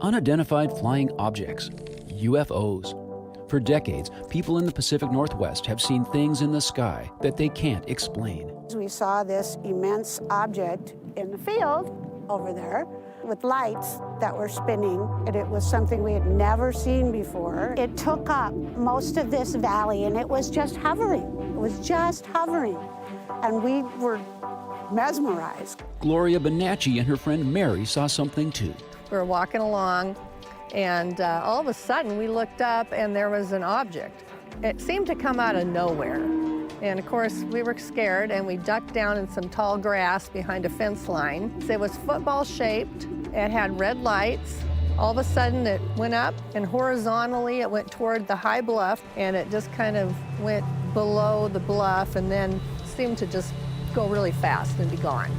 Unidentified flying objects, UFOs. For decades, people in the Pacific Northwest have seen things in the sky that they can't explain. We saw this immense object in the field over there with lights that were spinning, and it was something we had never seen before. It took up most of this valley, and it was just hovering. It was just hovering, and we were mesmerized. Gloria Bonacci and her friend Mary saw something too. We were walking along, and all of a sudden we looked up and there was an object. It seemed to come out of nowhere. And of course we were scared and we ducked down in some tall grass behind a fence line. It was football shaped, it had red lights. All of a sudden it went up and horizontally it went toward the high bluff, and it just kind of went below the bluff and then seemed to just go really fast and be gone.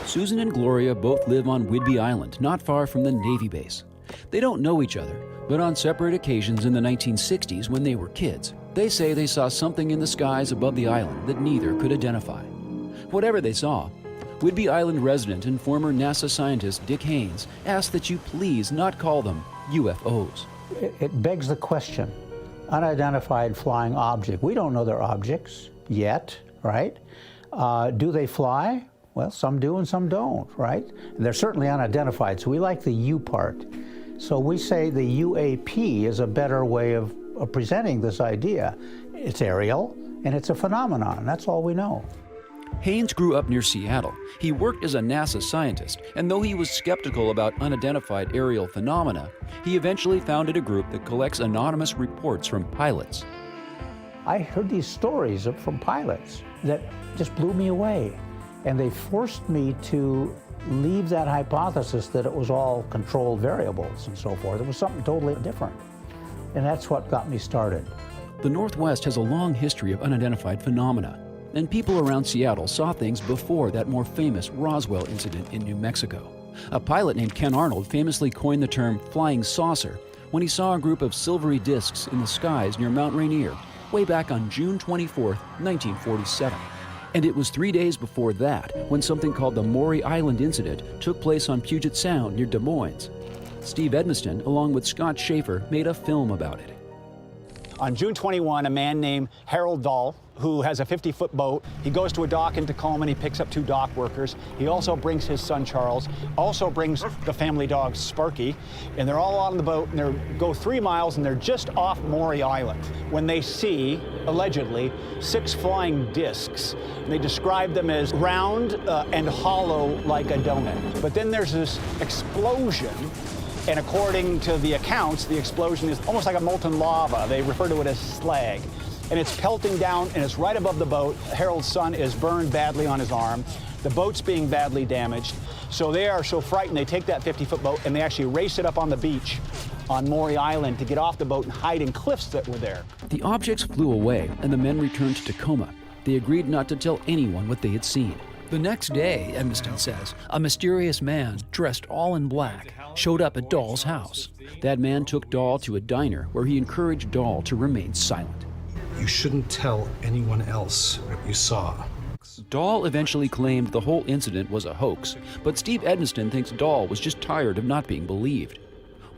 Susan and Gloria both live on Whidbey Island, not far from the Navy base. They don't know each other, but on separate occasions in the 1960s when they were kids, they say they saw something in the skies above the island that neither could identify. Whatever they saw, Whidbey Island resident and former NASA scientist Dick Haynes asked that you please not call them UFOs. It begs the question, unidentified flying object. We don't know they're objects yet, right? Do they fly? Well, some do and some don't, right? And they're certainly unidentified, so we like the U part. So we say the UAP is a better way of presenting this idea. It's aerial, and it's a phenomenon, and that's all we know. Haynes grew up near Seattle. He worked as a NASA scientist, and though he was skeptical about unidentified aerial phenomena, he eventually founded a group that collects anonymous reports from pilots. I heard these stories from pilots that just blew me away. And they forced me to leave that hypothesis that it was all controlled variables and so forth. It was something totally different. And that's what got me started. The Northwest has a long history of unidentified phenomena, and people around Seattle saw things before that more famous Roswell incident in New Mexico. A pilot named Ken Arnold famously coined the term flying saucer when he saw a group of silvery discs in the skies near Mount Rainier way back on June 24, 1947. And it was 3 days before that when something called the Maury Island incident took place on Puget Sound near Des Moines. Steve Edmiston, along with Scott Schaefer, made a film about it. On June 21, a man named Harold Dahl, who has a 50-foot boat, he goes to a dock in Tacoma and he picks up 2 dock workers. He also brings his son Charles, also brings the family dog Sparky, and they're all on the boat and they go 3 miles and they're just off Maury Island when they see, allegedly, 6 flying discs. And they describe them as round and hollow like a donut. But then there's this explosion. And according to the accounts, the explosion is almost like a molten lava. They refer to it as slag. And it's pelting down, and it's right above the boat. Harold's son is burned badly on his arm. The boat's being badly damaged. So they are so frightened, they take that 50-foot boat and they actually race it up on the beach on Maury Island to get off the boat and hide in cliffs that were there. The objects flew away, and the men returned to Tacoma. They agreed not to tell anyone what they had seen. The next day, Edmiston says, a mysterious man dressed all in black showed up at Dahl's house. That man took Dahl to a diner where he encouraged Dahl to remain silent. You shouldn't tell anyone else what you saw. Dahl eventually claimed the whole incident was a hoax, but Steve Edmiston thinks Dahl was just tired of not being believed.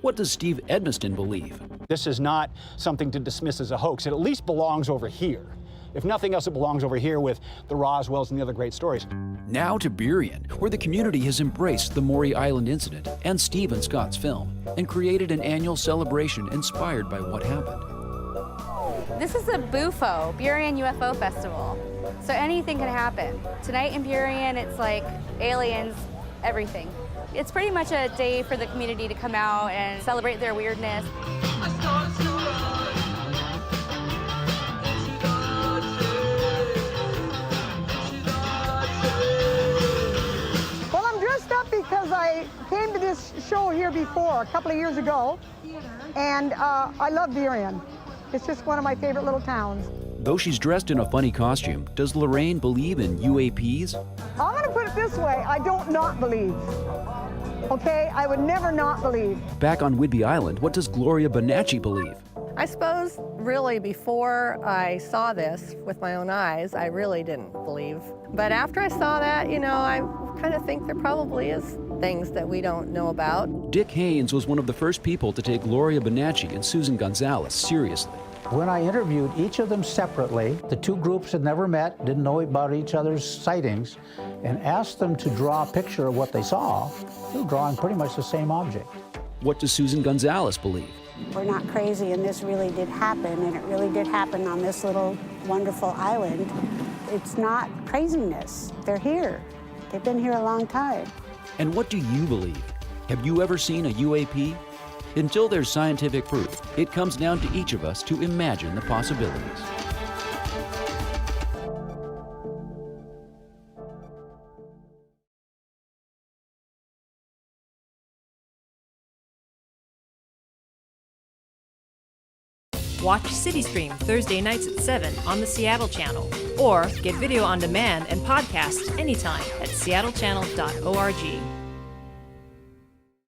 What does Steve Edmiston believe? This is not something to dismiss as a hoax. It at least belongs over here. If nothing else, it belongs over here with the Roswells and the other great stories. Now to Burien, where the community has embraced the Maury Island incident and Steve and Scott's film, and created an annual celebration inspired by what happened. This is the BUFO, Burien UFO Festival. So anything can happen. Tonight in Burien, it's like aliens, everything. It's pretty much a day for the community to come out and celebrate their weirdness. Well, I'm dressed up because I came to this show here before, a couple of years ago, and I love Burien. It's just one of my favorite little towns. Though she's dressed in a funny costume, does Lorraine believe in UAPs? I'm going to put it this way, I don't not believe. Okay, I would never not believe. Back on Whidbey Island, what does Gloria Bonacci believe? I suppose really before I saw this with my own eyes, I really didn't believe. But after I saw that, you know, I kind of think there probably is things that we don't know about. Dick Haynes was one of the first people to take Gloria Bonacci and Susan Gonzalez seriously. When I interviewed each of them separately, the two groups had never met, didn't know about each other's sightings, and asked them to draw a picture of what they saw, they were drawing pretty much the same object. What does Susan Gonzalez believe? We're not crazy, and this really did happen, and it really did happen on this little wonderful island. It's not craziness. They're here. They've been here a long time. And what do you believe? Have you ever seen a UAP? Until there's scientific proof, it comes down to each of us to imagine the possibilities. Watch City Stream Thursday nights at 7 on the Seattle channel, or get video on demand and podcasts anytime at seattlechannel.org.